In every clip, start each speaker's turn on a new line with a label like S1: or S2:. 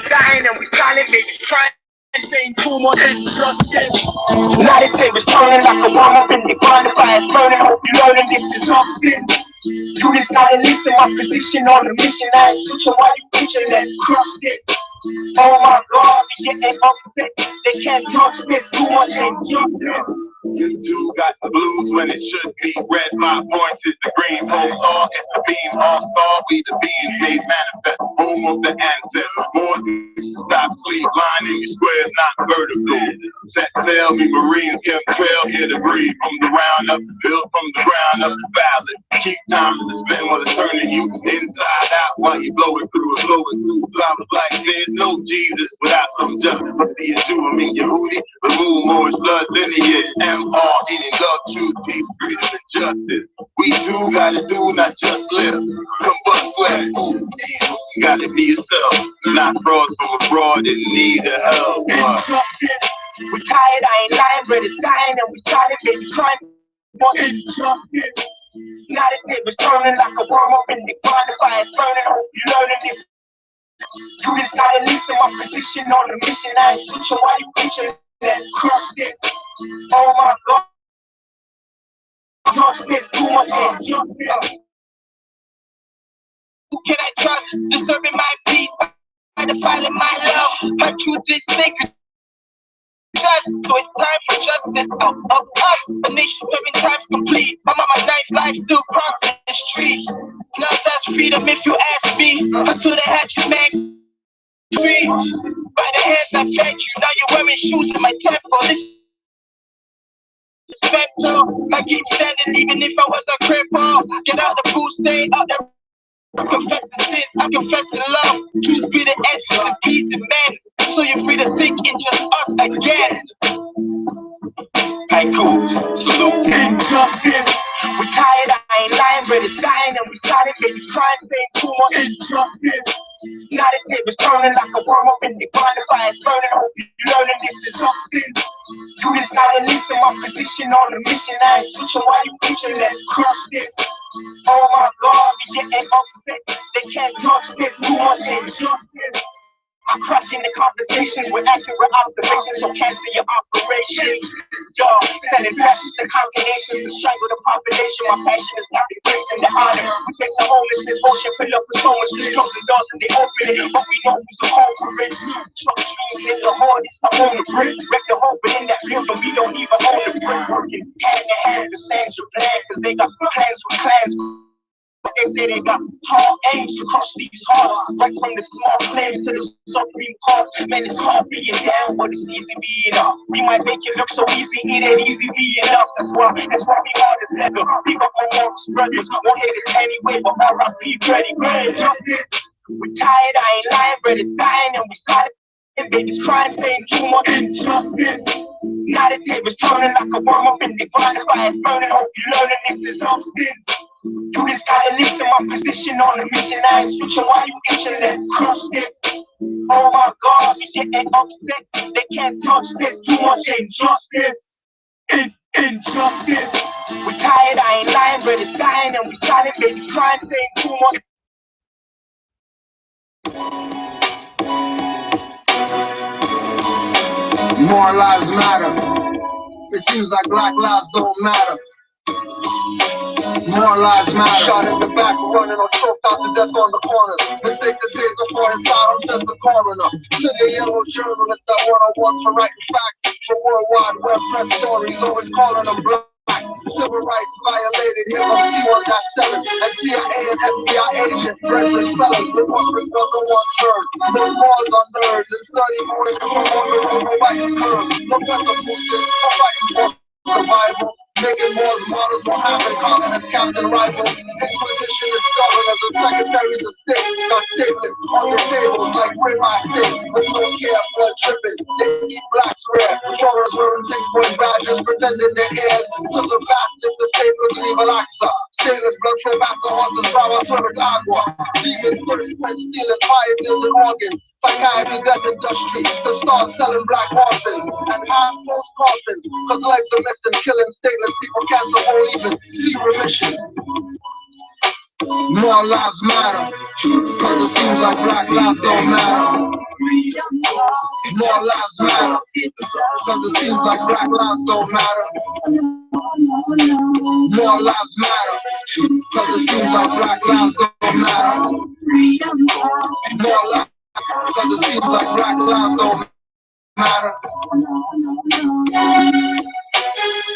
S1: dying and we silent, babies trying. Saying too much and trusting. Now they say it's turning like a warm up in the grind. The fire's burning, hope you learning this is often. You just gotta listen my position on the mission. I ain't switching while you preaching that crushed it. Oh my God, we getting upset. They can't touch this, too much and jumping.
S2: You two got the blues when it should be red. My point is the green pole star. It's the beam all star. We the beings made manifest. Home of the ancestors. More stop sleep lining you squares, not vertical. Set sail, me marines can trail here to breathe. From the ground up, build from the ground up the valley. Keep time to spend while it's turning you inside out while you blow it through and blow it through. Flowers like there's no Jesus without some justice. But see it's you and me, Yehudi. Remove more blood lineage. MR eating love, truth, peace, freedom, and justice. We do gotta do, not just live. Combust, sweat, you gotta be yourself. Not frauds from abroad in need of help.
S1: We tired, I ain't lying, but it's dying and we started, baby, trying for injustice. Now the tables turning like a worm up in the grind. The fire's burning, hope you learning this. You just gotta listen my position on the mission. I ain't switching while you preaching that crushed it. Oh my God, trust this, too much injustice. Who can I trust? Disturbing my peace by defiling my love. My truth is sacred. So it's time for justice out of us. A nation 7 times complete. My mama's 9th life still crossing the streets. Now that's freedom if you ask me. Until they had you man free. By the hands I fed you. Now you're wearing shoes in my temple. It's mental. I keep standing even if I was a cripple. Get out the food stain, out the I confess the sins, I confess the love. Truth be the essence of peace and men. So you're free to think in just us again. Haiku, salute. Injustice. We tired, I ain't lying, but it's dying and we started, baby, trying to say too much injustice. Now the tables turning like a worm up in the grind. The fire's burning, hope you learning this is substance. You just gotta listen my position on the mission. I ain't switching while you preaching that crushed it. Oh my God, we getting upset. They can't touch this, too much injustice. I'm crushing the conversation with accurate observations, so cancel your operation. Y'all, sending passions to combinations to strangle the population. My passion is not embracing the honor. We take the homelessness, bullshit, fill up with so much. Just close the doors and they open it, but we know who's the culprit. Truck streams in the horn, it's the own the brick. Wreck the hope, but in that building, we don't even own the brick. Working hand in hand, the sands your plan, cause they got plans with clans. They say they got tall aims to crush these hearts. Right from the small flames to the supreme cause. Man, it's hard being down, but it's easy being up. We might make it look so easy, it ain't easy being up. That's why we hard as leather. Pick up on Morris brothers, won't hit us anyway, but R.I.P. Ready, justice. We tired, I ain't lying, but it's dying, and we started. And babies crying, saying too much injustice. Now the tables turning like a worm up in the grind. The fire's burning, hope you learning this is substance. You just gotta listen my position on the mission. I ain't switching while you itching that crushed it. Oh my God, we getting upset. They can't touch this, too much injustice. Injustice. We tired, I ain't lying, but it's dying, and we silent, baby, trying to say too much.
S3: More lives matter. It seems like black lives don't matter. More lives matter. Shot in the back, running or choked out to death on the corners. Mistake the days before his bottom, says the coroner. To the yellow journalists that one-on-ones for writing facts. For worldwide web press stories, always calling them black. Civil rights violated here on C1-7 and CIA and FBI agent Brethren fellas with what the ones heard. Those boys are nerds and study more than come on the road for fighting curves. No better boosted for fighting for survival. Making wars models won't happen, calling as captain rival. Inquisition is governors and secretaries of state got statements on their tables like ribeye steak. With no care, blood tripping, they eat blacks rare. Patrollers wearing 6-point badges, pretending their heirs to the vastness of staples in evil Axa. Sailors blood from back to horses, brava, service agua. Demons first quench, stealing fire, deals and organs. Psychiatry, death industry, to start selling black orphans and half-closed coffins, cause lives are missing, killing stateless people, cancer won't even see remission. More lives matter, cause it seems like black lives don't matter. More lives matter, cause it seems like black lives don't matter. More lives matter, cause it seems like black lives don't matter. More lives, cause it seems like black lives don't matter.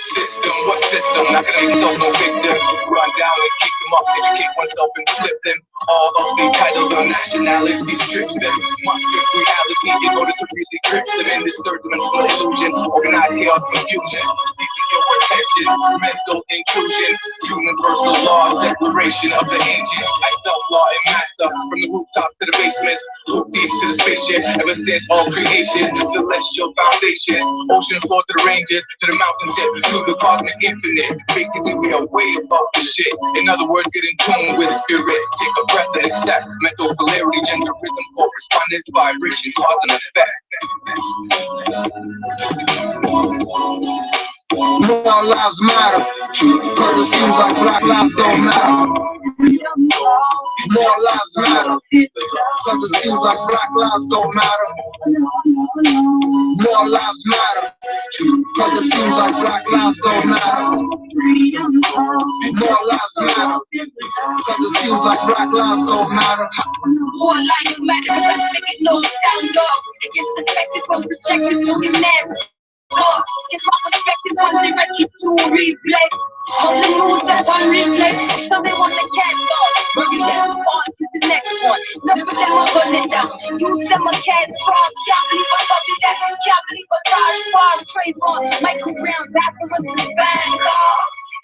S2: System, what system? Not gonna make yourself no victim. Run down and kick them up, educate oneself and flip them. All of these titles on nationality strips them. Must be reality in order to really grip them in this third dimensional illusion. Organized chaos, confusion. Seeking your attention, mental intrusion. Universal law, declaration of the ancient. I self-law and master from the rooftops to the basements. Hook deep to the spaceship. Ever since all creation, celestial foundation. Ocean floor to the ranges, to the mountain tip, to the cosmic infinite. Basically, we are way above the shit. In other words, get in tune with spirit. Take a breath and accept mental polarity, gender rhythm, correspondence, vibration, cause and effect.
S3: More lives matter, cause it seems like black lives don't matter. More lives matter, cause it seems like black lives don't matter. More lives matter, cause it seems like black lives don't matter. More lives matter, cause it seems like black lives don't matter.
S1: More lives matter, cause I take it no sound off. It gets affected from projected to the mass. Get my perspective on directed to a replay. On the moves that one replay, so they want to catch on. Bring them on to the next one. None of them are burning down. Use them a cash from. Can't believe I love you that. Can't believe I got Bob Trayvon, Michael Brown, Zappa, and Van.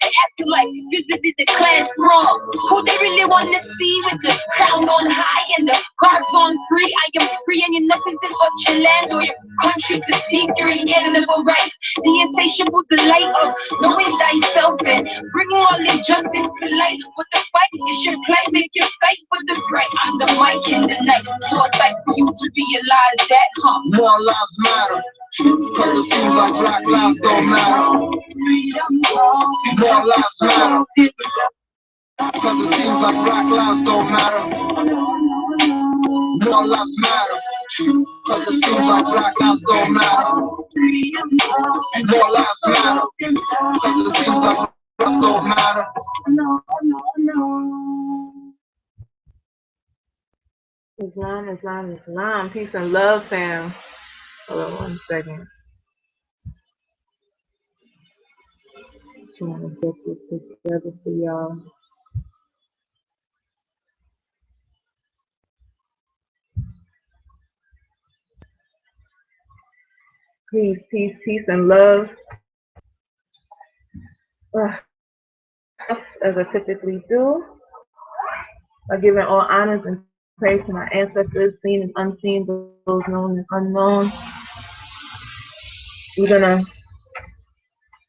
S1: They acting like visited the class wrong. Who they really want to see with the crown on high and the cards on free? I am free and you're nothing but your land or your country to seek your inalienable rights. The insatiable delight of knowing thyself and bringing all injustice to light. With the fight, you should play, make your fight for the bright. I'm the mic in the night. More time for you to realize that,
S3: More lives matter, cause it seems like black lives don't matter. More lives matter, cause it seems like black lives don't matter. More lives matter, cause it seems like black lives don't matter. More lives matter, cause it seems like black lives don't matter.
S4: Islam, Islam, Islam. Peace and love, fam. Hold on 1 second. Trying to get this together for y'all. Peace, peace, peace, and love. As I typically do, by giving all honors and praise to my ancestors, seen and unseen, those known and unknown. We're gonna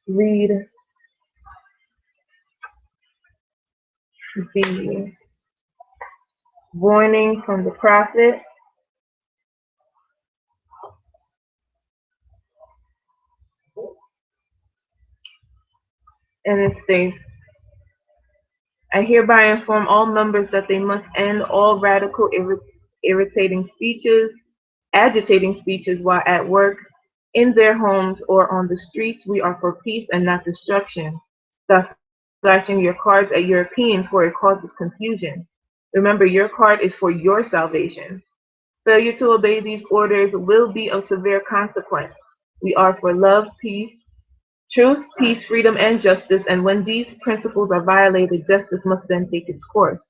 S4: read the warning from the prophet. And it states, I hereby inform all members that they must end all radical, irritating speeches, agitating speeches while at work, in their homes, or on the streets. We are for peace and not destruction. Thus, flashing your cards at Europeans, for it causes confusion. Remember, your card is for your salvation. Failure to obey these orders will be of severe consequence. We are for love, peace, truth, peace, freedom, and justice, and when these principles are violated, justice must then take its course.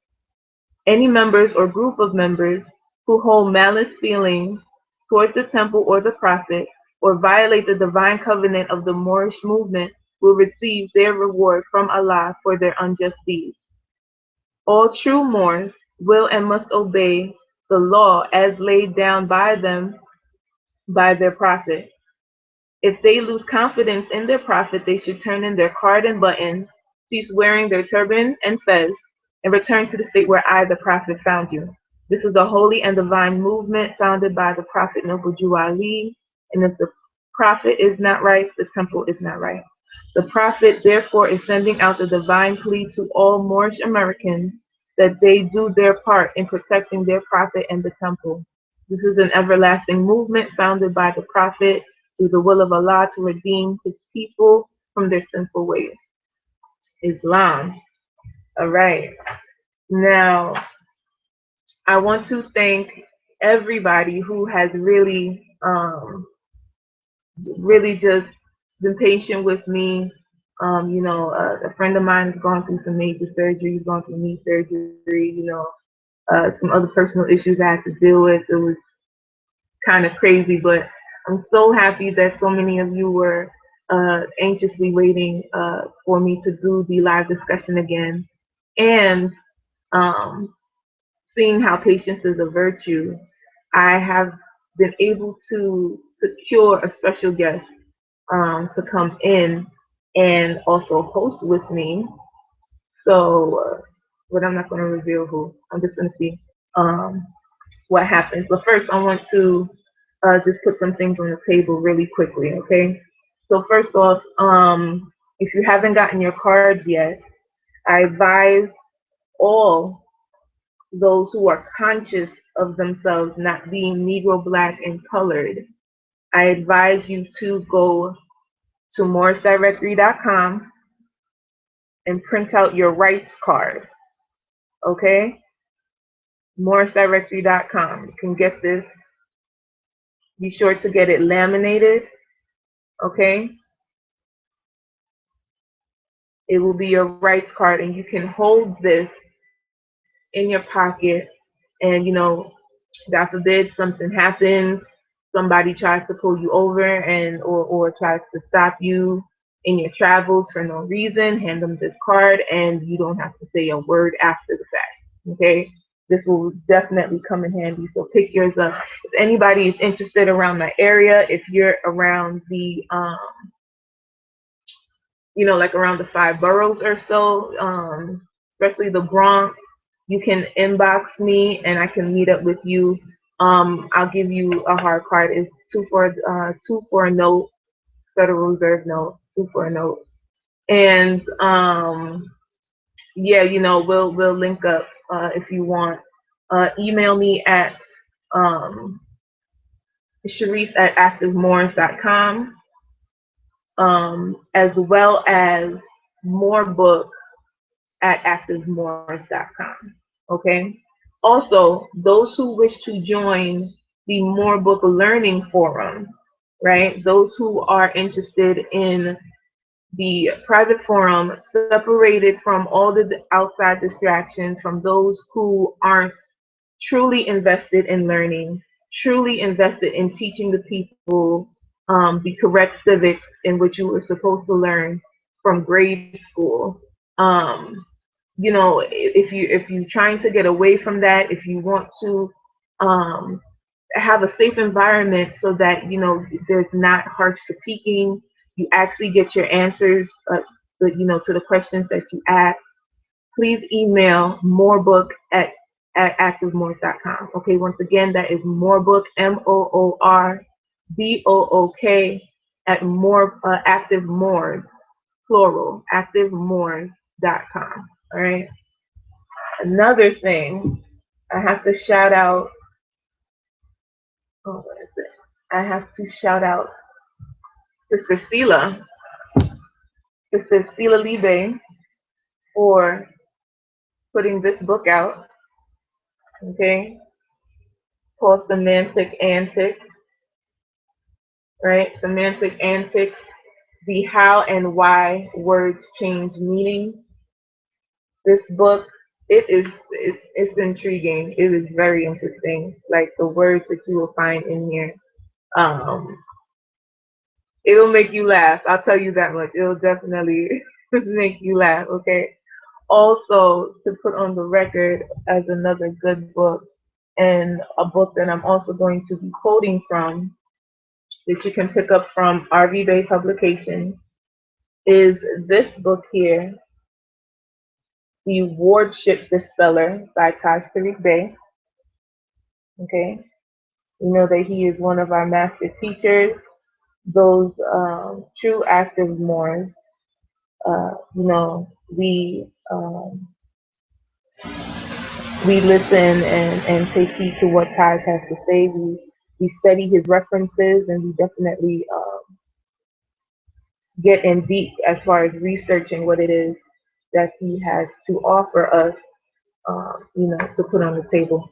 S4: Any members or group of members who hold malice feelings towards the temple or the prophet, or violate the divine covenant of the Moorish movement, will receive their reward from Allah for their unjust deeds. All true Moors will and must obey the law as laid down by them by their prophet. If they lose confidence in their prophet, they should turn in their card and buttons, cease wearing their turbans and fez, and return to the state where I, the prophet, found you. This is a holy and divine movement founded by the Prophet Noble Jew Ali, and if the prophet is not right, the temple is not right. The prophet, therefore, is sending out the divine plea to all Moorish Americans that they do their part in protecting their prophet and the temple. This is an everlasting movement founded by the prophet through the will of Allah to redeem his people from their sinful ways. Islam. All right. Now, I want to thank everybody who has really just been patient with me. A friend of mine has gone through some major surgery. He's gone through knee surgery. Some other personal issues I had to deal with. It was kind of crazy, but I'm so happy that so many of you were anxiously waiting for me to do the live discussion again. And seeing how patience is a virtue, I have been able to secure a special guest to come in and also host with me. So, but I'm not going to reveal who. I'm just going to see what happens. But first, I want to just put some things on the table really quickly, okay? So first off, if you haven't gotten your cards yet, I advise all those who are conscious of themselves not being Negro, Black, and colored, I advise you to go to morrisdirectory.com and print out your rights card, okay? morrisdirectory.com. You can get this. Be sure to get it laminated, okay? It will be your rights card, and you can hold this in your pocket, and God forbid something happens, somebody tries to pull you over or tries to stop you in your travels for no reason, hand them this card and you don't have to say a word after the fact, okay? This will definitely come in handy, so pick yours up. If anybody is interested around the area, if you're around the like around the 5 boroughs or so, especially the Bronx, you can inbox me and I can meet up with you. I'll give you a hard card. It's two for a note, Federal Reserve note, 2 for a note. And yeah, we'll link up if you want. Email me at Sherece@activemorris.com. As well as morebook@activemorris.com. Okay. Also, those who wish to join the More Book Learning Forum, right? Those who are interested in the private forum, separated from all the outside distractions, from those who aren't truly invested in learning, truly invested in teaching the people the correct civics in which you were supposed to learn from grade school. If you're trying to get away from that, if you want to have a safe environment so that there's not harsh critiquing, you actually get your answers, to the questions that you ask. Please email morebook@activemorris.com. Okay, once again, that is morebook, MOORBOOK at activemorris, plural, activemorris.com. All right. Another thing, I have to shout out. Oh, what is it? I have to shout out Sister Sela Libe for putting this book out. Okay, called Semantic Antics. Right, Semantic Antics: The How and Why Words Change Meaning. This book, it's intriguing. It is very interesting. Like the words that you will find in here, it'll make you laugh. I'll tell you that much. It'll definitely make you laugh. Okay. Also, to put on the record as another good book, and a book that I'm also going to be quoting from, that you can pick up from R.V. Bey Publications, is this book here, The Wardship Dispeller by Taj Tariq Bey. Okay, we know that he is one of our master teachers, those true active Moors. We we listen and take heed to what Taj has to say. We study his references, and we definitely get in deep as far as researching what it is that he has to offer us, to put on the table.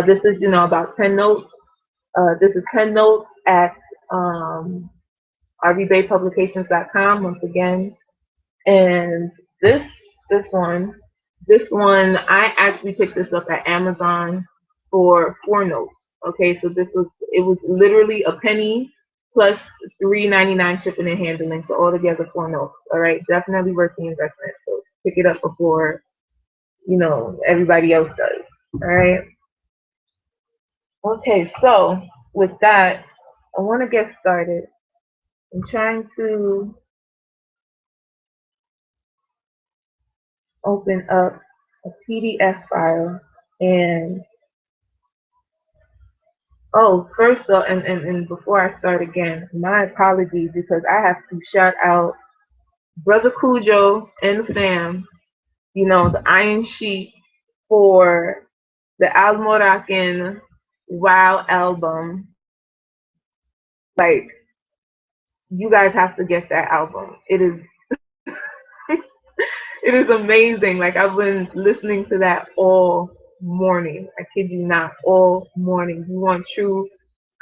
S4: This is, about 10 notes. This is 10 notes at rvbaypublications.com once again. And this this one, this one, I actually picked this up at Amazon for 4 notes. Okay, so it was literally a penny plus $3.99 shipping and handling, so altogether 4 notes. All right, definitely worth the investment. So pick it up before everybody else does. All right. Okay, so with that, I want to get started. I'm trying to open up a PDF file, and first off, and before I start again, my apologies, because I have to shout out Brother Cujo and the fam, the Iron Sheik, for the Almoracan Wow album. Like, you guys have to get that album. It is it is amazing. Like, I've been listening to that all morning. I kid you not, all morning. You want true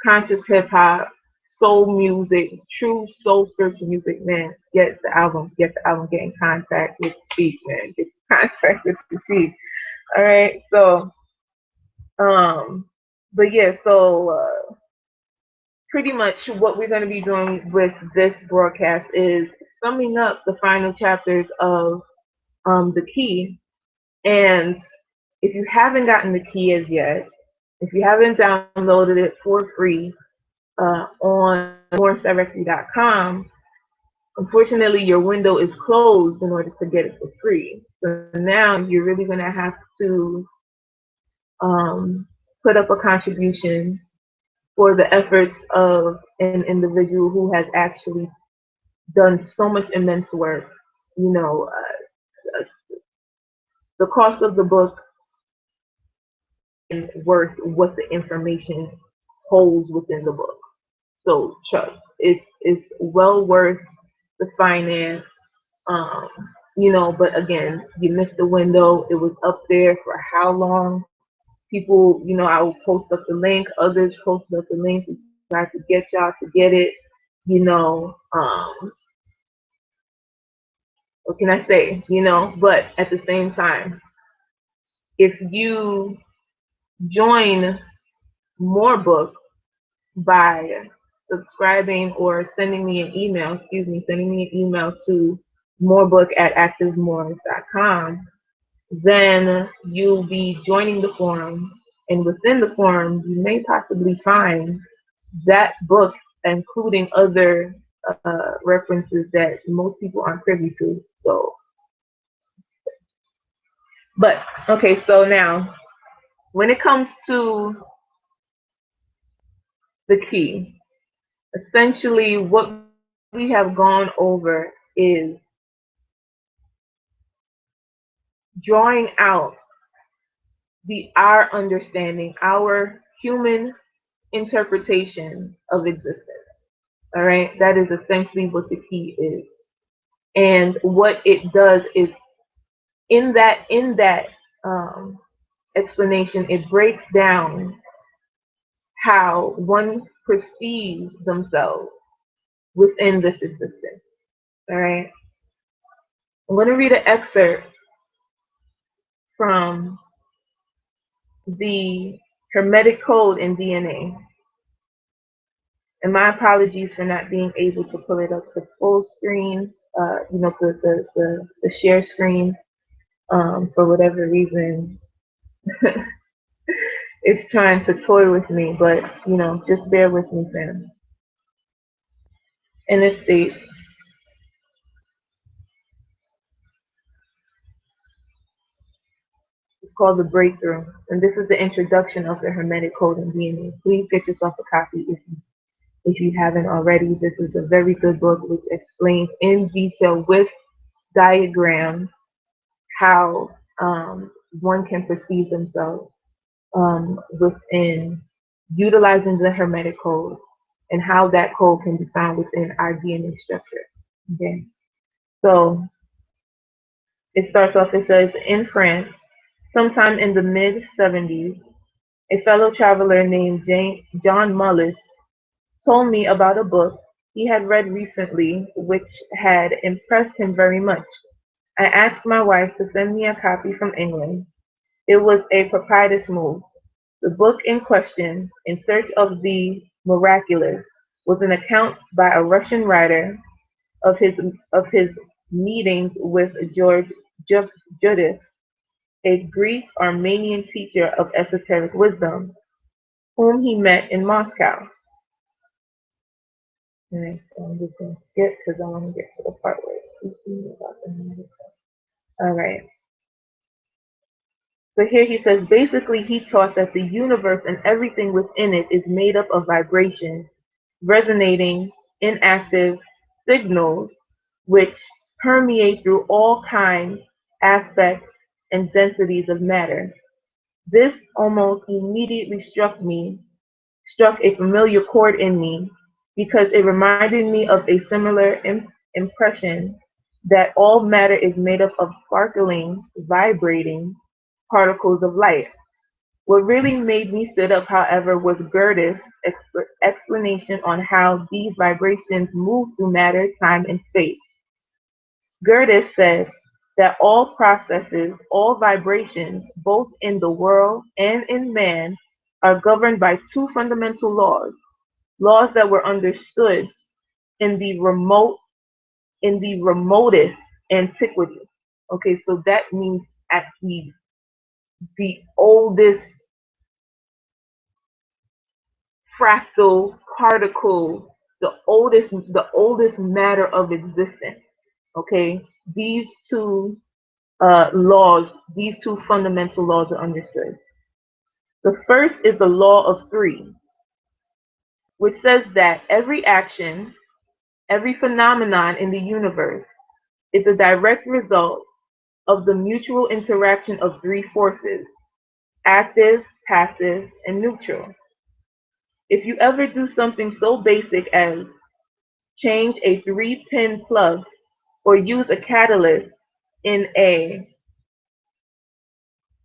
S4: conscious hip hop, soul music, true soul spiritual music, man, get the album. Get the album. Get in contact with the Chief, man. Get in contact with the Chief. All right. So, but yeah. So, pretty much what we're going to be doing with this broadcast is summing up the final chapters of the Key. And if you haven't gotten the Key as yet, if you haven't downloaded it for free on morrisdirectory.com, unfortunately your window is closed in order to get it for free. So now you're really going to have to put up a contribution for the efforts of an individual who has actually done so much immense work. The cost of the book is worth what the information holds within the book. So trust, it's well worth the finance. But again, you missed the window. It was up there for how long? People, I will post up the link. Others posted up the link. We tried to get y'all to get it. What can I say? But at the same time, if you join more books by subscribing or sending me an email to morebook@activemorris.com, then you'll be joining the forum, and within the forum you may possibly find that book, including other references that most people aren't privy to. So, but okay, so now when it comes to the Key, essentially what we have gone over is drawing out our understanding, our human interpretation of existence. All right, that is essentially what the Key is. And what it does is, in that explanation, it breaks down how one perceives themselves within this existence. All right, I'm going to read an excerpt from the Hermetic Code in DNA. And my apologies for not being able to pull it up to full screen, the share screen, for whatever reason. It's trying to toy with me, but, just bear with me, fam. And it states, it's called The Breakthrough, and this is the introduction of the Hermetic Code in DNA. Please get yourself a copy if you haven't already. This is a very good book which explains in detail with diagrams how one can perceive themselves within utilizing the Hermetic code and how that code can be found within our DNA structure. Okay, so it starts off, it says, in France, sometime in the mid-70s, a fellow traveler named John Mullis told me about a book he had read recently which had impressed him very much. I asked my wife to send me a copy from England. It was a propitious move. The book in question, In Search of the Miraculous, was an account by a Russian writer of his meetings with George Judith, a Greek Armenian teacher of esoteric wisdom, whom he met in Moscow. And I'm just going to skip because I want to get to the part where it's speaking about the Hermetic code. All right. So here he says, basically he taught that the universe and everything within it is made up of vibrations, resonating, inactive signals, which permeate through all kinds, aspects, and densities of matter. This almost immediately struck a familiar chord in me, because it reminded me of a similar impression that all matter is made up of sparkling, vibrating particles of light. What really made me sit up, however, was Goethe's explanation on how these vibrations move through matter, time, and space. Goethe said that all processes, all vibrations, both in the world and in man, are governed by two fundamental laws that were understood in the remotest antiquity. Okay, so that means at the oldest fractal particle, the oldest matter of existence. Okay, these two these two fundamental laws are understood. The first is the law of three, which says that every action, every phenomenon in the universe is a direct result of the mutual interaction of three forces: active, passive, and neutral. If you ever do something so basic as change a 3-pin plug or use a catalyst in a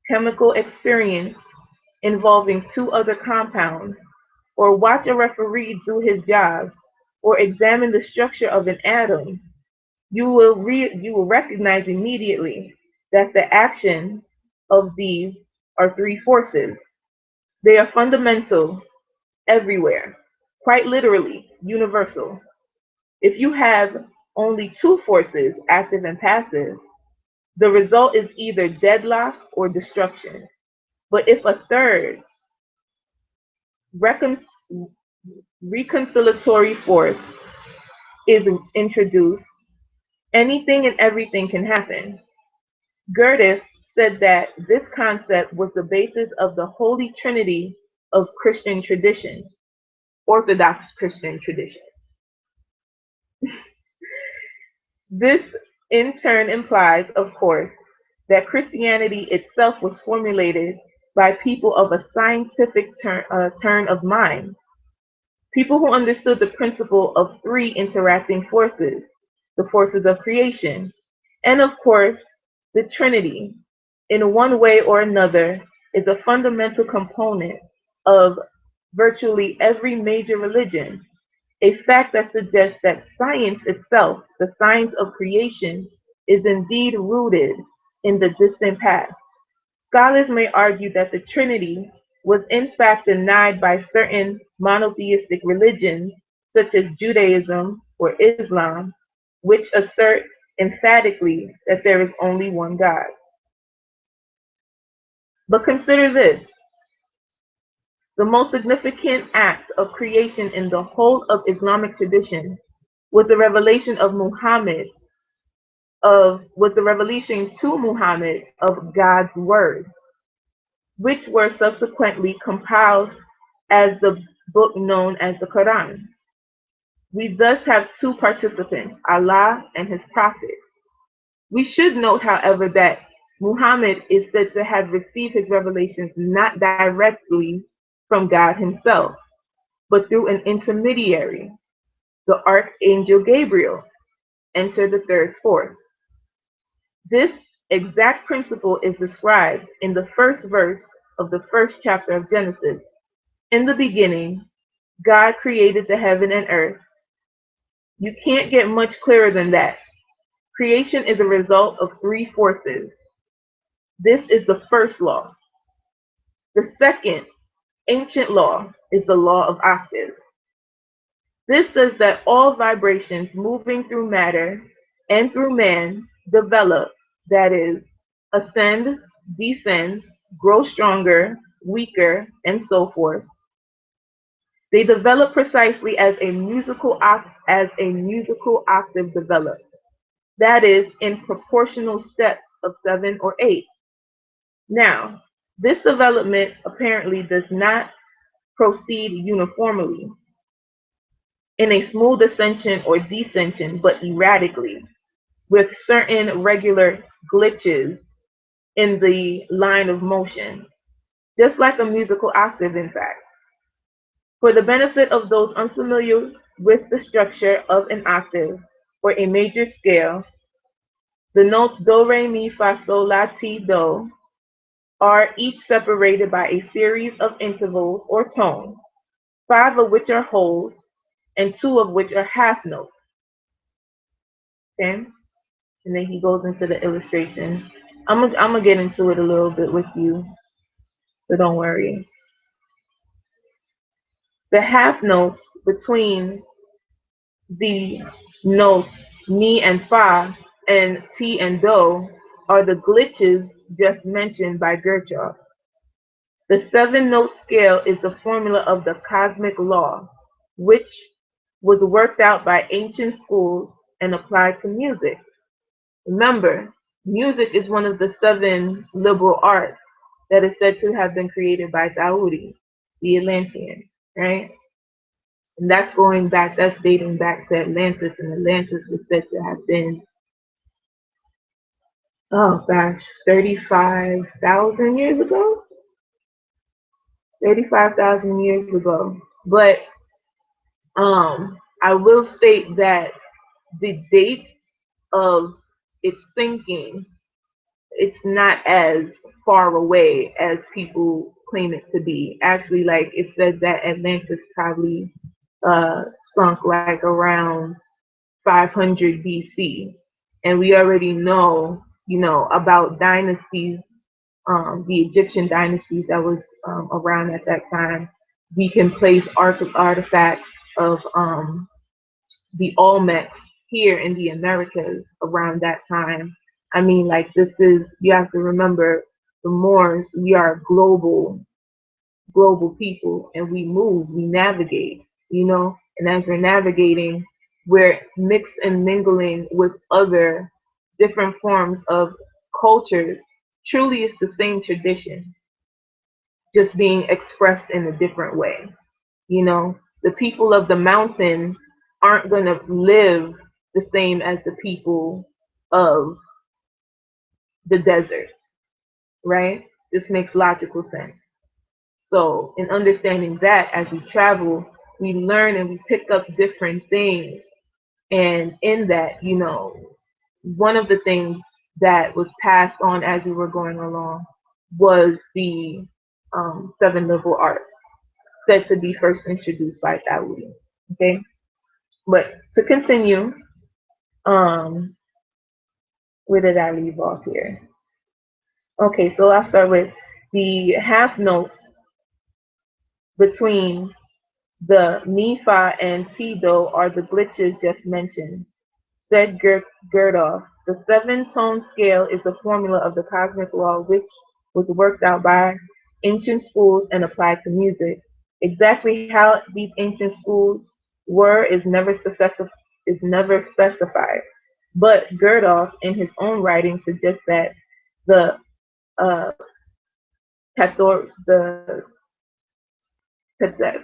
S4: chemical experience involving two other compounds, or watch a referee do his job, or examine the structure of an atom, you will recognize immediately that the action of these are three forces. They are fundamental everywhere, quite literally universal. If you have only two forces, active and passive, the result is either deadlock or destruction. But if a third, reconciliatory force is introduced, anything and everything can happen. Goethe said that this concept was the basis of the Holy Trinity of Christian tradition, Orthodox Christian tradition. This in turn implies, of course, that Christianity itself was formulated by people of a scientific turn of mind, people who understood the principle of three interacting forces, the forces of creation, and of course, the Trinity, in one way or another, is a fundamental component of virtually every major religion, a fact that suggests that science itself, the science of creation, is indeed rooted in the distant past. Scholars may argue that the Trinity was in fact denied by certain monotheistic religions, such as Judaism or Islam, which assert emphatically that there is only one God. But consider this: the most significant act of creation in the whole of Islamic tradition was the revelation to Muhammad of God's word, which were subsequently compiled as the book known as the Quran. We thus have two participants, Allah and his Prophet. We should note, however, that Muhammad is said to have received his revelations not directly from God himself, but through an intermediary, the Archangel Gabriel. Enter the third force. This exact principle is described in the first verse of the first chapter of Genesis. In the beginning, God created the heaven and earth. You can't get much clearer than that. Creation is a result of three forces. This is the first law. The second, ancient law, is the law of octaves. This says that all vibrations moving through matter and through man develop, that is, ascend, descend, grow stronger, weaker, and so forth. They develop precisely as a musical octave develops. That is, in proportional steps of 7 or 8. Now, this development apparently does not proceed uniformly in a smooth ascension or descension, but erratically, with certain regular glitches in the line of motion, just like a musical octave, in fact. For the benefit of those unfamiliar with the structure of an octave or a major scale, the notes do, re, mi, fa, sol, la, ti, do are each separated by a series of intervals or tones, 5 of which are wholes and 2 of which are half notes. Okay? And then he goes into the illustration. I'm gonna get into it a little bit with you, so don't worry. The half notes between the notes mi and fa and ti and do are the glitches just mentioned by Kirchhoff. The 7-note scale is the formula of the cosmic law, which was worked out by ancient schools and applied to music. Remember, music is one of the 7 liberal arts that is said to have been created by Dawoodi, the Atlantean, right? And that's dating back to Atlantis, and Atlantis was said to have been, 35,000 years ago? 35,000 years ago. But I will state that the date of its sinking, it's not as far away as people claim it to be. Actually, like it says that Atlantis probably sunk like around 500 BC, and we already know, about dynasties, the Egyptian dynasties that was around at that time. We can place artifacts of the Olmecs here in the Americas around that time. I mean, like you have to remember, the Moors, we are global people, and we move, we navigate, and as we're navigating, we're mixed and mingling with other different forms of cultures. Truly, it's the same tradition, just being expressed in a different way. The people of the mountain aren't going to live the same as the people of the desert, right? This makes logical sense. So, in understanding that, as we travel, we learn and we pick up different things. And in that, one of the things that was passed on as we were going along was the 7 liberal arts, said to be first introduced by Dawoodi. Okay? But to continue, where did I leave off here? Okay, so I'll start with the half notes between the mi, fa, and ti, do are the glitches just mentioned. Said Gerdoff, the 7-tone scale is the formula of the cosmic law which was worked out by ancient schools and applied to music. Exactly how these ancient schools were is never specified. But Gerdoff, in his own writing, suggests that the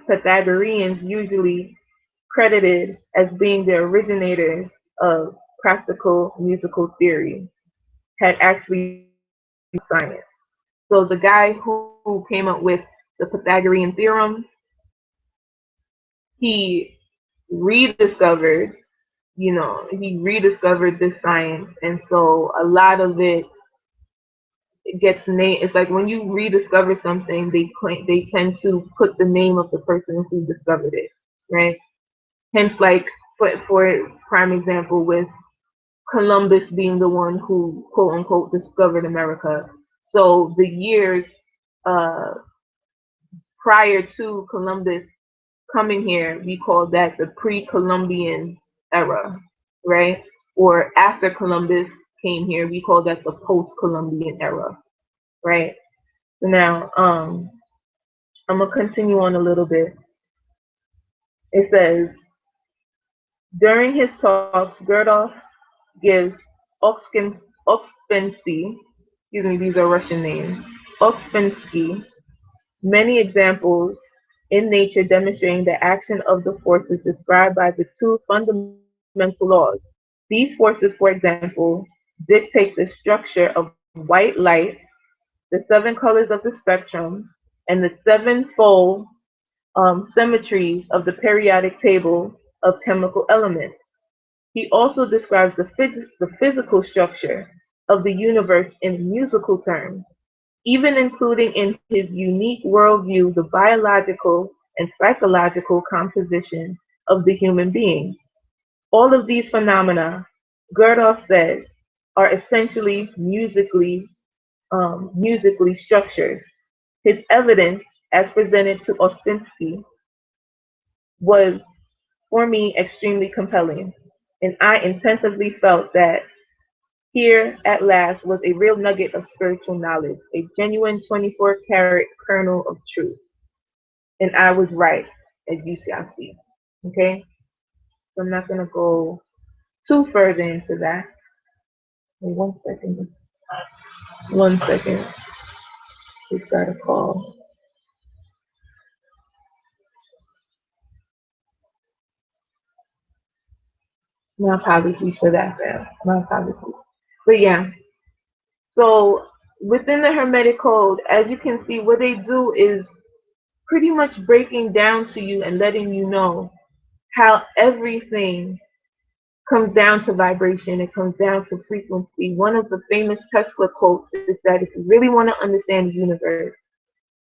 S4: Pythagoreans, usually credited as being the originators of classical musical theory, had actually science. So the guy who came up with the Pythagorean theorem, he rediscovered, he rediscovered this science, and so a lot of it gets named. It's like when you rediscover something, they tend to put the name of the person who discovered it, right? Hence, like for prime example, with Columbus being the one who quote unquote discovered America. So the years uh, prior to Columbus coming here, we call that the pre-Columbian era, right? Or after Columbus came here, we call that the post-Columbian era, right? So now, I'm gonna continue on a little bit. It says, during his talks, Gurdjieff gives Ouspensky, excuse me, these are Russian names, Ouspensky, many examples in nature demonstrating the action of the forces described by the two fundamental laws. These forces, for example, dictate the structure of white light, the 7 colors of the spectrum, and the sevenfold symmetries of the periodic table of chemical elements. He also describes the physical structure of the universe in musical terms, even including in his unique worldview the biological and psychological composition of the human being. All of these phenomena, Gurdjieff said, are essentially musically structured. His evidence, as presented to Ouspensky, was for me extremely compelling, and I intensively felt that here at last was a real nugget of spiritual knowledge, a genuine 24-karat kernel of truth. And I was right, as you shall see. Okay? So I'm not going to go too further into that. Wait, 1 second. 1 second. Just got a call. My apologies for that, Sam. My apologies. But yeah, so within the Hermetic Code, as you can see, what they do is pretty much breaking down to you and letting you know how everything comes down to vibration. It comes down to frequency. One of the famous Tesla quotes is that if you really want to understand the universe,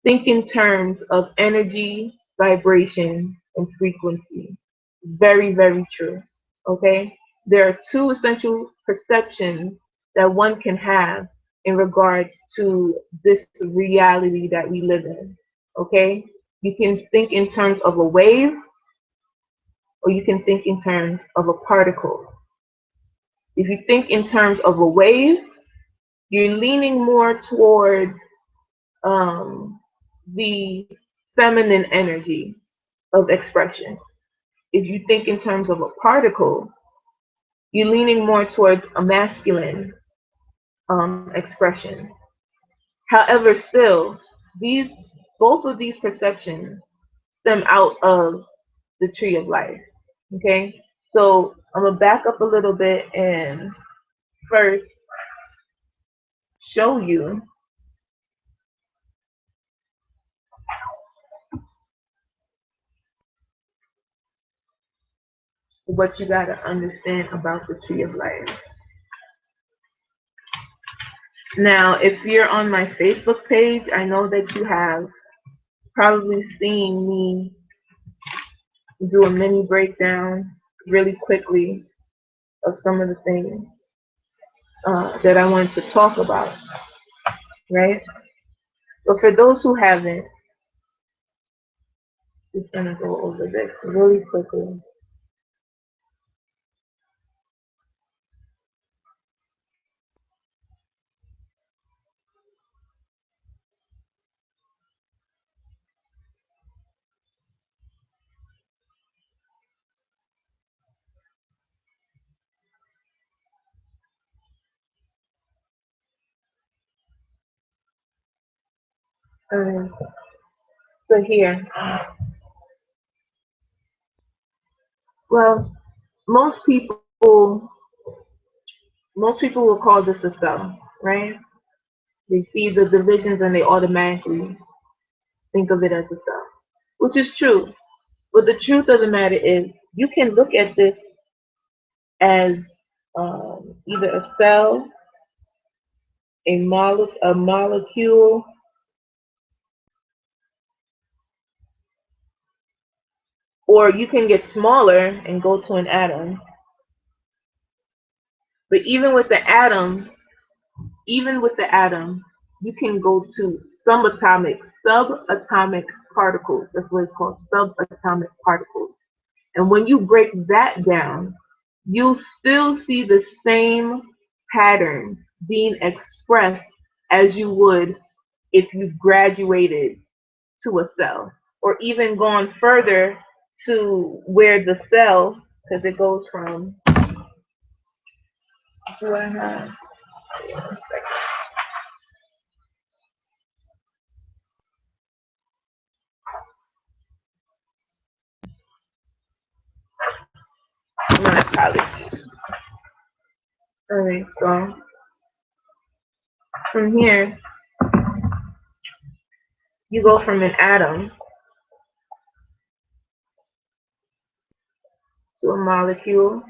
S4: think in terms of energy, vibration, and frequency. Very, very true. Okay? There are 2 essential perceptions that one can have in regards to this reality that we live in. Okay? You can think in terms of a wave, or you can think in terms of a particle. If you think in terms of a wave, you're leaning more towards the feminine energy of expression. If you think in terms of a particle, you're leaning more towards a masculine expression. However, still, these both of these perceptions stem out of the tree of life. Okay, so I'm gonna back up a little bit and first show you what you gotta understand about the tree of life. Now, if you're on my Facebook page, I know that you have probably seen me do a mini breakdown really quickly of some of the things that I wanted to talk about, right? But for those who haven't, just gonna go over this really quickly. So here, well, most people, most people will call this a cell, right? They see the divisions and they automatically think of it as a cell, which is true. But the truth of the matter is, you can look at this as either a cell, a molecule, or you can get smaller and go to an atom. But even with the atom, you can go to subatomic particles. That's what it's called, subatomic particles. And when you break that down, you'll still see the same pattern being expressed as you would if you graduated to a cell, or even gone further to where the cell, because it goes from, do I have, my apologies. Alright, so from here, you go from an atom to a molecule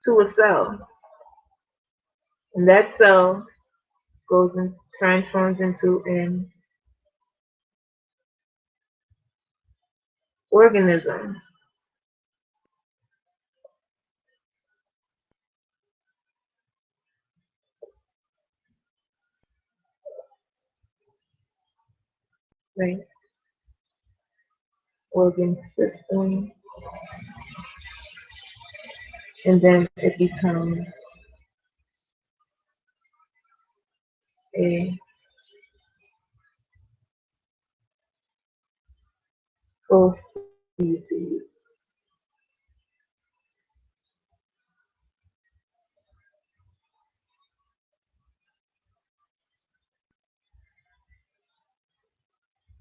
S4: to a cell. And that cell goes and transforms into an organism. Right? Organ system. And then it becomes a full species.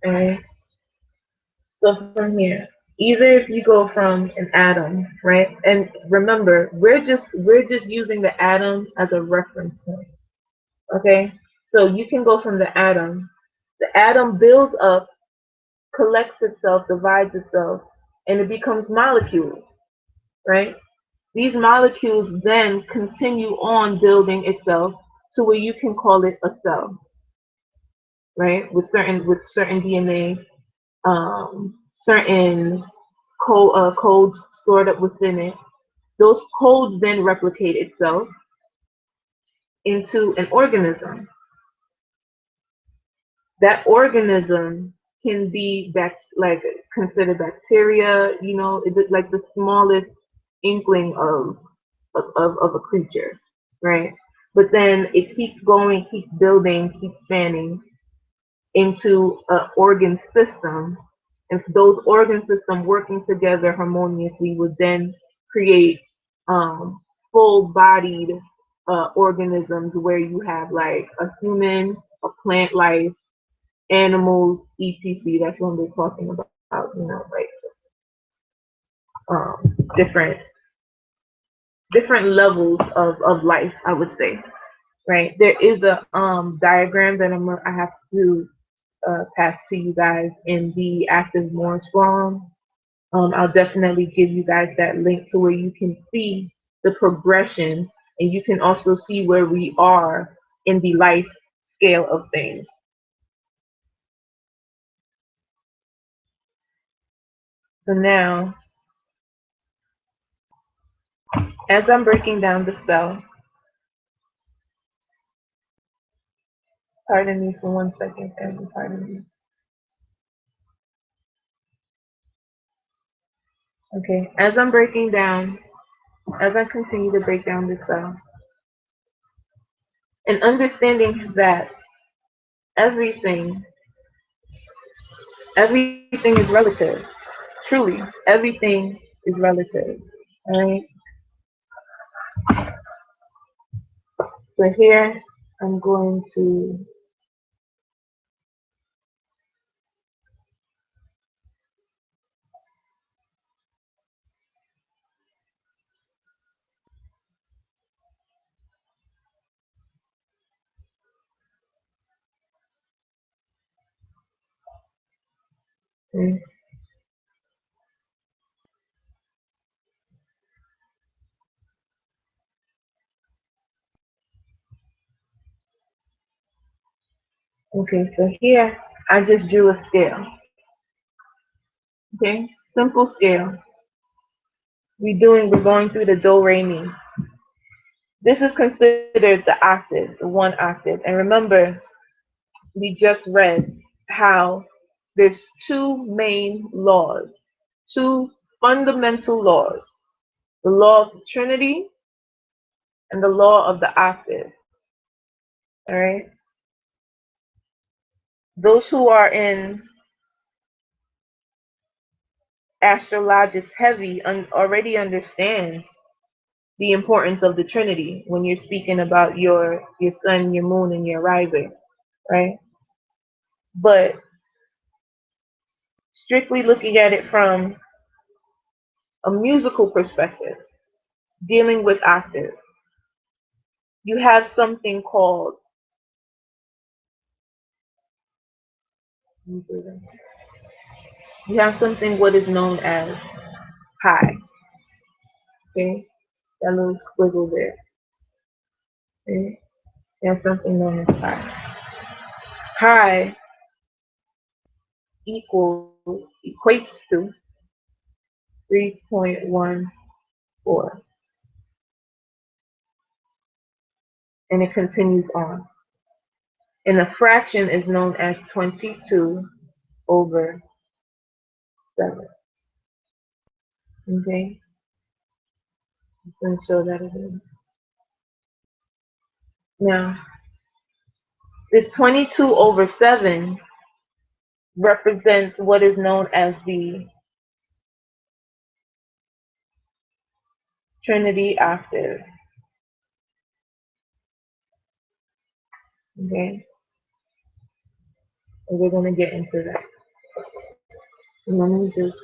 S4: Alright? So from here, either if you go from an atom, right? And remember, we're just using the atom as a reference point. Okay? So you can go from the atom. The atom builds up, collects itself, divides itself, and it becomes molecules, right? These molecules then continue on building itself to where you can call it a cell, right? With certain DNA, certain codes stored up within it. Those codes then replicate itself into an organism. That organism can be like considered bacteria, it's like the smallest inkling of a creature, right? But then it keeps going, keeps building, keeps spanning into an organ system, and those organ systems working together harmoniously would then create full-bodied organisms where you have like a human, a plant life, animals, etc. That's when we're talking about, like different levels of life, I would say, right? There is a diagram that I have to pass to you guys in the Active Morse Forum. I'll definitely give you guys that link to where you can see the progression, and you can also see where we are in the life scale of things. So now, as I'm breaking down the cell, pardon me for 1 second, pardon me. Okay, as I continue to break down the cell, and understanding that everything is relative. Truly, everything is relative. Alright? So here, I'm going to Okay. Okay, so here I just drew a scale. Okay, simple scale. We're going through the do, re, mi. This is considered the octave, the one octave. And remember, we just read how there's two main laws, two fundamental laws, the law of the Trinity and the law of the octave. All right. Those who are in Astro Logics heavy already understand the importance of the Trinity when you're speaking about your sun, your moon, and your rising, right? But strictly looking at it from a musical perspective, dealing with octaves, you have something called, you have something what is known as high, okay? That little squiggle there, okay? You have something known as high. High equates to 3.14, and it continues on. And a fraction is known as 22 over 7. Okay? I'm going to show that again. Now, this 22 over 7 represents what is known as the Trinity octave. Okay? And we're going to get into that. And let me just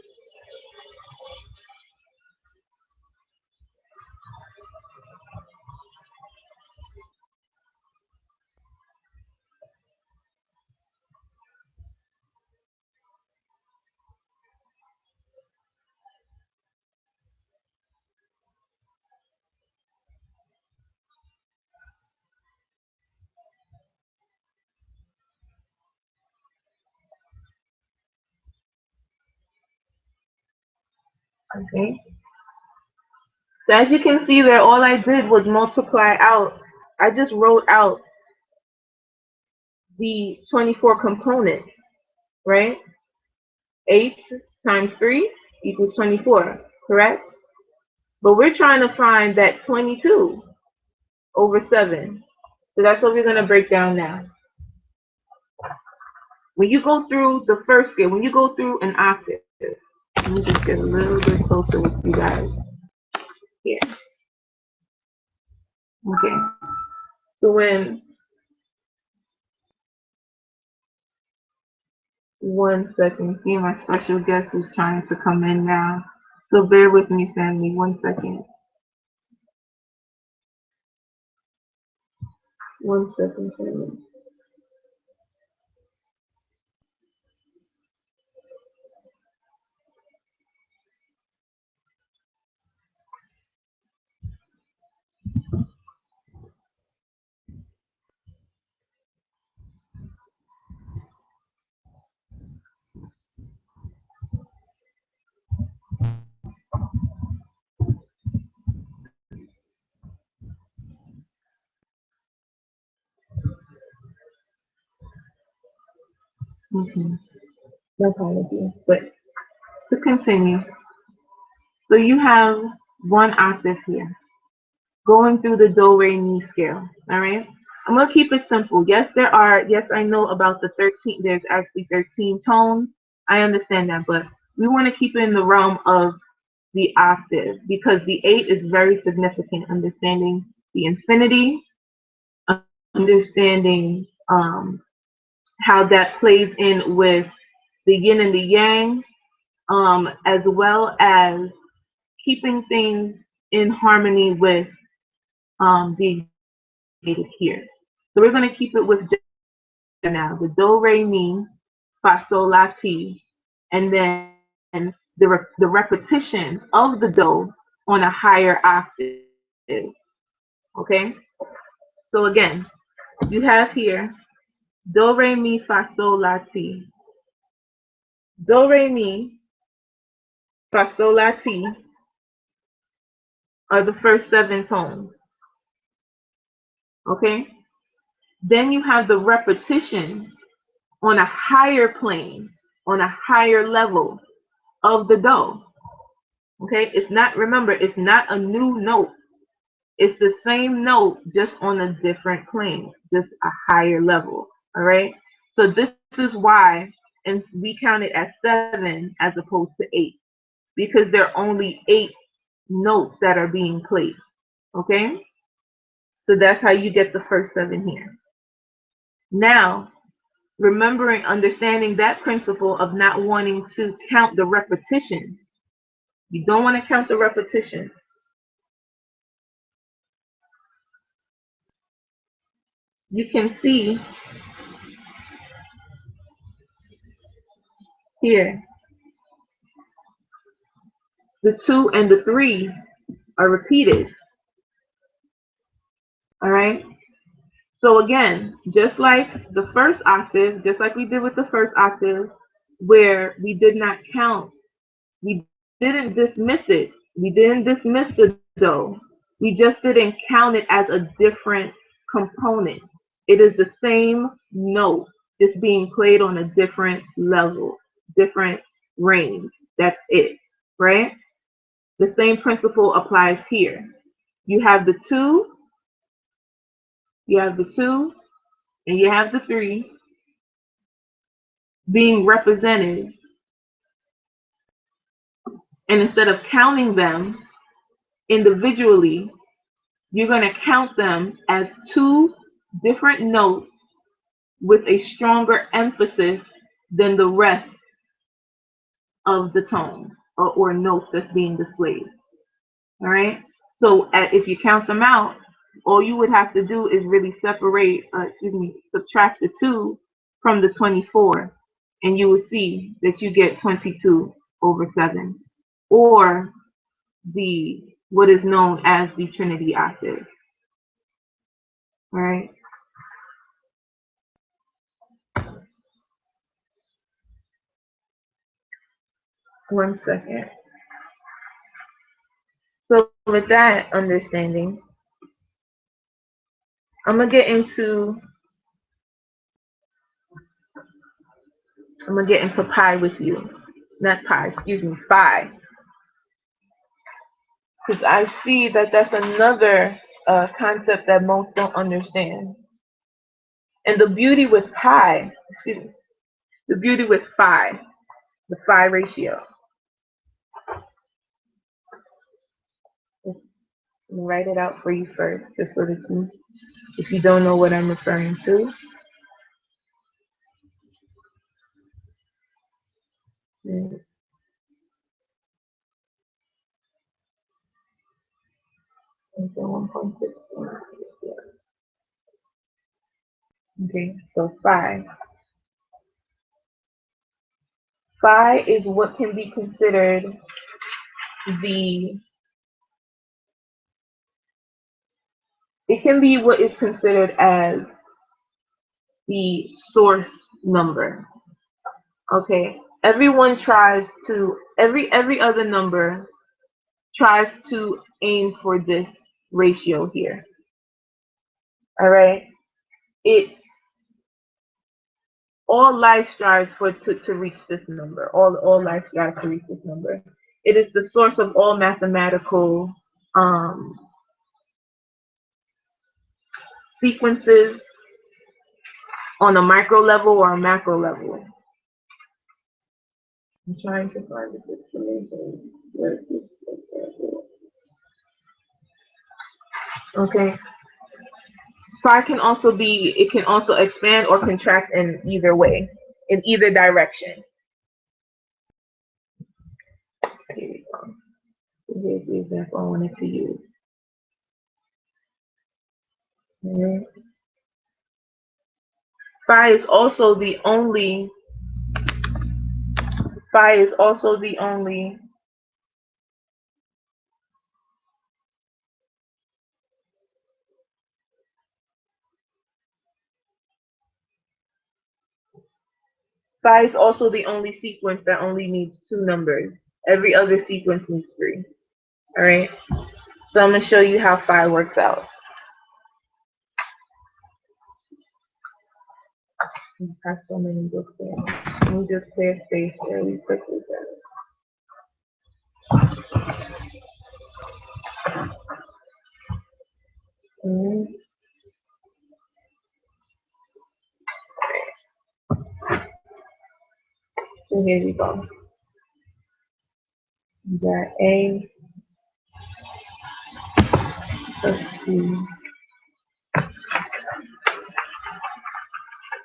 S4: okay. So as you can see there, all I did was multiply out. I just wrote out the 24 components, right? 8 times 3 equals 24, correct? But we're trying to find that 22 over 7. So that's what we're going to break down now. When you go through the first scale, when you go through an octave, let me just get a little bit closer with you guys here. Okay. So when, one second, see, my special guest is trying to come in now. So bear with me, family, 1 second. 1 second, family. Okay. No apology. But to continue, so you have one octave here, going through the do, re, mi scale. All right. I'm gonna keep it simple. Yes, I know about the 13. There's actually 13 tones. I understand that, but we want to keep it in the realm of the octave because the 8 is very significant. Understanding the infinity, understanding how that plays in with the yin and the yang, as well as keeping things in harmony with the here. So we're going to keep it with now the do, re, mi, fa, sol, la, ti, and then the repetition of the do on a higher octave. Okay? So again, you have here do, re, mi, fa, sol, la, ti. Do, re, mi, fa, sol, la, ti are the first 7 tones. Okay? Then you have the repetition on a higher plane, on a higher level of the do. Okay? It's not, remember, it's not a new note. It's the same note, just on a different plane, just a higher level. All right? So this is why, and we count it as 7 as opposed to 8, because there are only 8 notes that are being played. Okay? So that's how you get the first 7 here. Now, remembering, understanding that principle of not wanting to count the repetition. You don't want to count the repetition. You can see here, the 2 and the 3 are repeated. All right? So again, just like the first octave, just like we did with the first octave, where we did not count, we didn't dismiss it. We didn't dismiss the do. We just didn't count it as a different component. It is the same note, just being played on a different level, different range. That's it, right? The same principle applies here. You have the 2, you have the 2, and you have the 3 being represented. And instead of counting them individually, you're going to count them as 2 different notes with a stronger emphasis than the rest of the tone or notes that's being displayed. All right? So if you count them out, all you would have to do is really subtract the 2 from the 24, and you will see that you get 22 over 7, or what is known as the Trinity octave. All right? One second. So with that understanding, I'm gonna get into pi with you. Not pi, excuse me, phi. Because I see that that's another concept that most don't understand. And the beauty with pi, the beauty with phi, the phi ratio. Let me write it out for you first, just so that if you don't know what I'm referring to. Okay, so phi. Phi is what can be considered it can be what is considered as the source number. Okay, everyone tries to, every other number tries to aim for this ratio here. All right, all life strives to reach this number. All life strives to reach this number. It is the source of all mathematical sequences on a micro level or a macro level. I'm trying to find the explanation. Okay. Phi can also be, it can also expand or contract in either way, in either direction. Here we go. Here's the example I wanted to use. Right. Phi is also the only Phi is also the only sequence that only needs 2 numbers. Every other sequence needs 3. Alright? So I'm going to show you how phi works out. I have so many books there. Let me just clear space really quickly. So here we go. We got A plus B.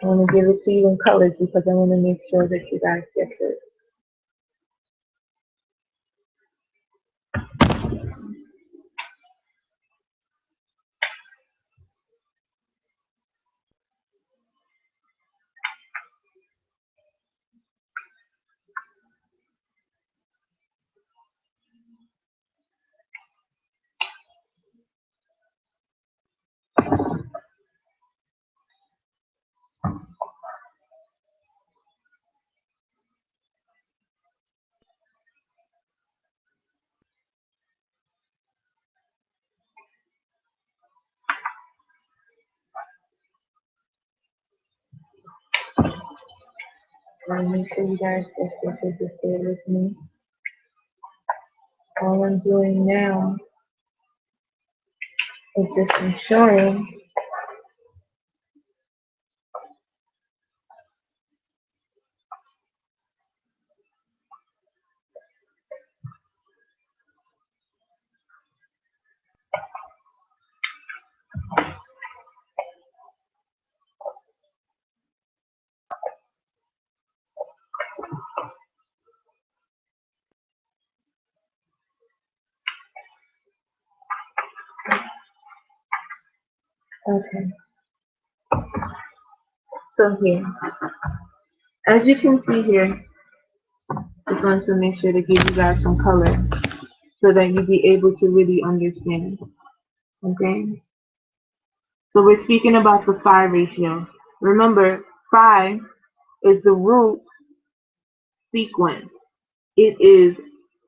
S4: I want to give it to you in colors because I want to make sure that you guys get this. I want to make sure you guys get this. So just stay with me. All I'm doing now is just ensuring okay. So here, as you can see here, just want to make sure to give you guys some color so that you be able to really understand. Okay? So we're speaking about the phi ratio. Remember, phi is the root sequence. It is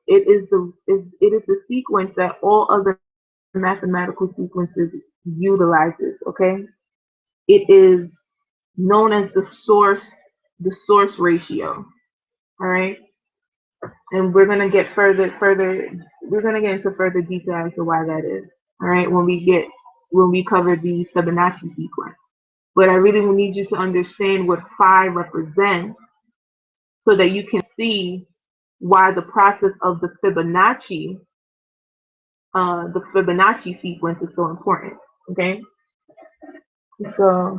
S4: the sequence that all other mathematical sequences utilizes. Okay? It is known as the source ratio. All right? And we're gonna get we're gonna get into further detail as to why that is. All right, when we cover the Fibonacci sequence. But I really need you to understand what phi represents so that you can see why the process of the Fibonacci sequence is so important. Okay, so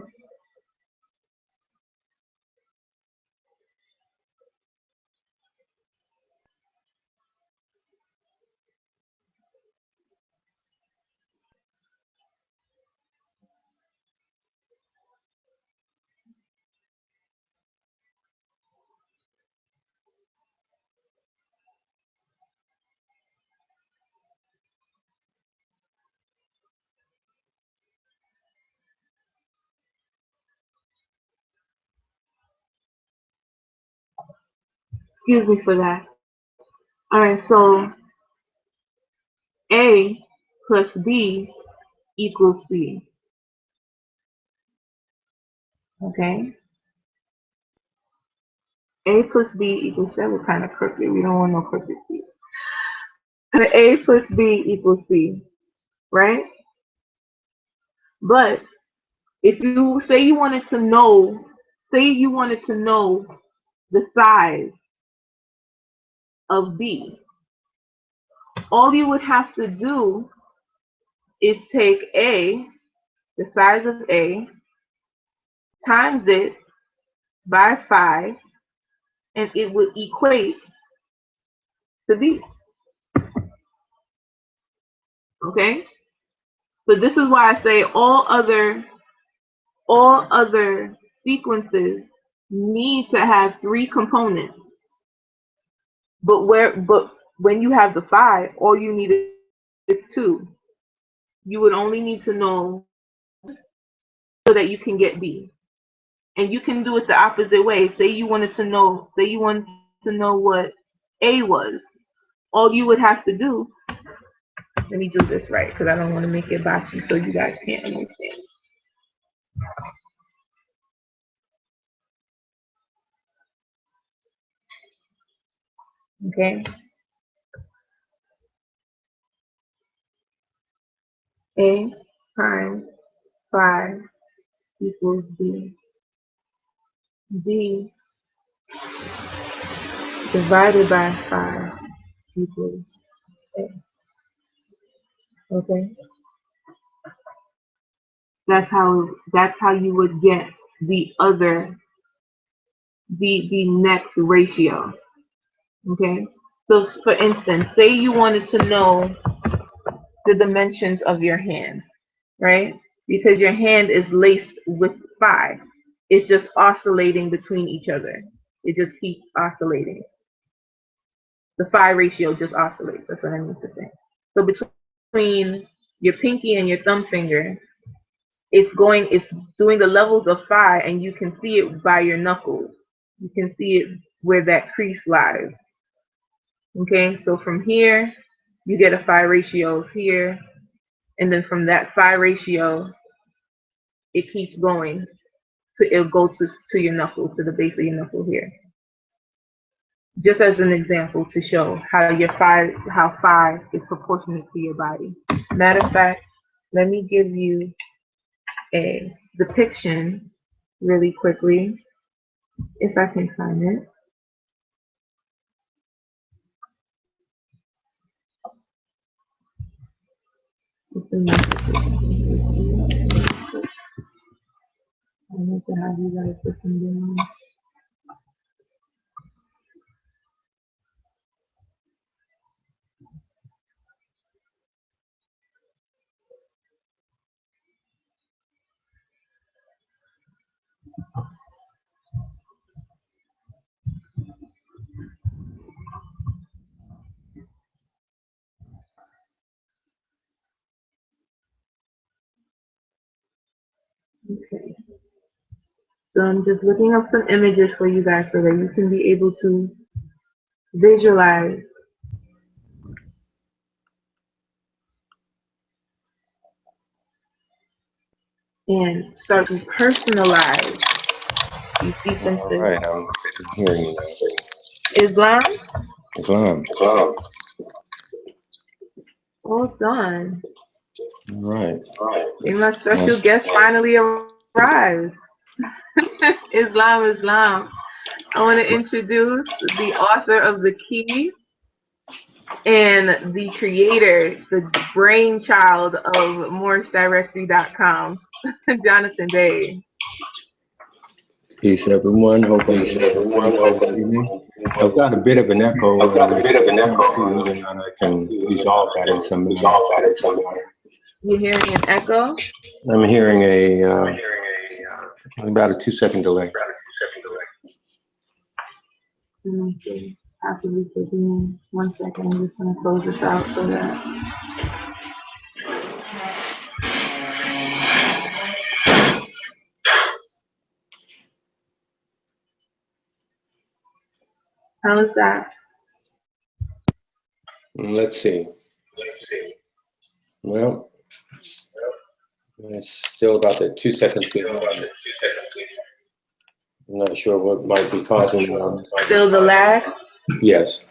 S4: excuse me for that. All right, so A plus B equals C. Okay. A plus B equals C. That was kind of crooked. We don't want no crooked C. A plus B equals C, right? But if you say you wanted to know the size of B, all you would have to do is take A, the size of A, times it by 5, and it would equate to B. Okay? So this is why I say all other sequences need to have 3 components. But when you have the phi, all you need is 2. You would only need to know so that you can get B. And you can do it the opposite way. Say you wanted to know what A was. All you would have to do, let me do this right because I don't want to make it boxy so you guys can't understand. Okay? A times phi equals B. B divided by phi equals A. Okay? That's how you would get the next ratio. Okay? So for instance, say you wanted to know the dimensions of your hand, right? Because your hand is laced with phi. It's just oscillating between each other. It just keeps oscillating. The phi ratio just oscillates. That's what I mean to say. So between your pinky and your thumb finger, it's doing the levels of phi, and you can see it by your knuckles. You can see it where that crease lies. Okay, so from here, you get a phi ratio of here, and then from that phi ratio, it keeps going. So it'll go to your knuckle, to the base of your knuckle here. Just as an example to show how phi is proportionate to your body. Matter of fact, let me give you a depiction really quickly, if I can find it. I need to have you guys listen down. Okay. So I'm just looking up some images for you guys so that you can be able to visualize and start to personalize these sequences.
S5: All right, I'm hearing you now.
S4: Islam?
S5: Islam.
S4: All done.
S5: All right.
S4: And my special guest finally arrived. Islam. I want to introduce the author of The Key and the creator, the brainchild of MorseDirectory.com, Jonathan Bey.
S5: Peace, everyone. Hoping I've got a bit of an echo. Whether or not I can resolve that in some manner.
S4: You're hearing an echo?
S5: I'm hearing about a 2-second delay.
S4: Okay. Possibly taking 1 second. I'm just going to close this out so that. How is that?
S5: Let's see. Well, it's still about that 2 seconds. I'm not sure what might be causing it.
S4: Still the lag?
S5: Yes.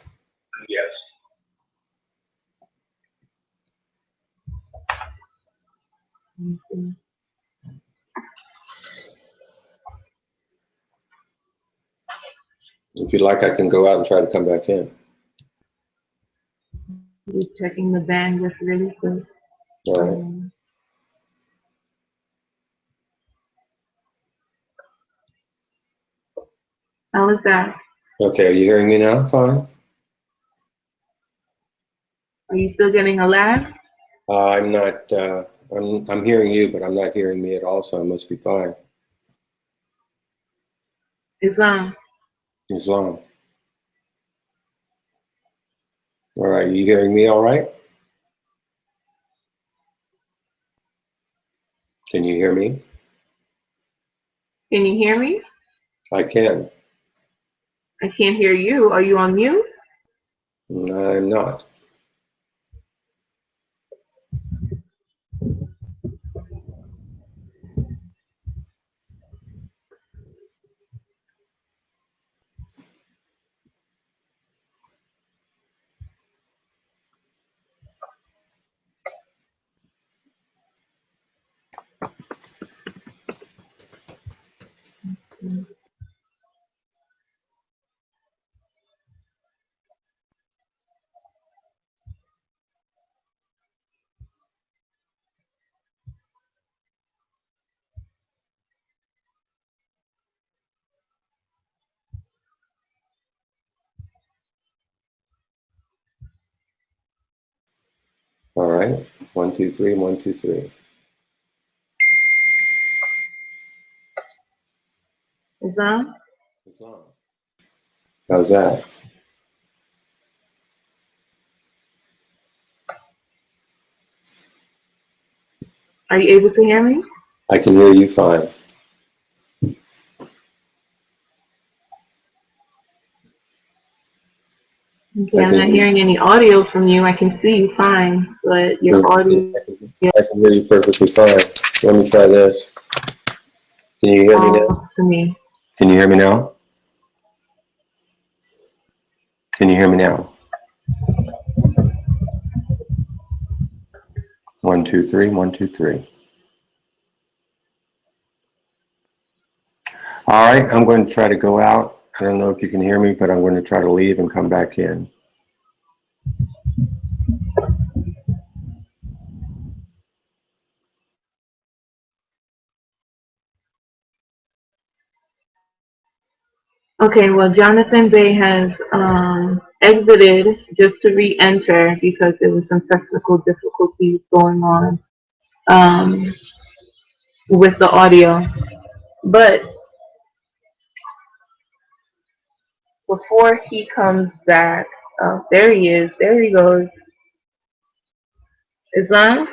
S5: If you'd like, I can go out and try to come back in.
S4: Just checking the bandwidth really quick.
S5: All right.
S4: How is that?
S5: Okay, are you hearing me now? Fine.
S4: Are you still getting a lag?
S5: I'm not. I'm hearing you, but I'm not hearing me at all. So I must be fine.
S4: Islam.
S5: Islam. All right, you hearing me all right? Can you hear me?
S4: Can you hear me?
S5: I can.
S4: I can't hear you. Are you on mute?
S5: I'm not. All right. 1, 2, 3, 1, 2, 3.
S4: Is on?
S5: It's on. How's that?
S4: Are you able to hear me?
S5: I can hear you fine.
S4: Okay, I'm not hearing any audio from you. I can see you fine, but your audio.
S5: I can hear you perfectly fine. Let me try this. Can you hear me now?
S4: To me.
S5: Can you hear me now? Can you hear me now? 1, 2, 3, 1, 2, 3. All right, I'm going to try to go out. I don't know if you can hear me, but I'm going to try to leave and come back in.
S4: Okay, well, Jonathan Bey has exited just to re-enter because there was some technical difficulties going on with the audio. But before he comes back, oh, there he is. There he goes. Islam?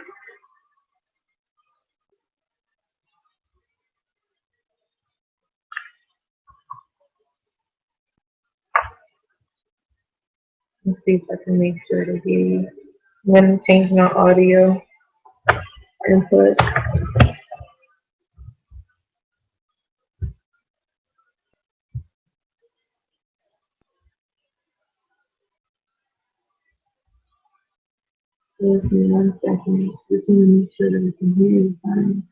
S4: Let's see if I can make sure to hear you. I'm going to change my audio input. Give me 1 second. Just want to make sure that I can hear you fine.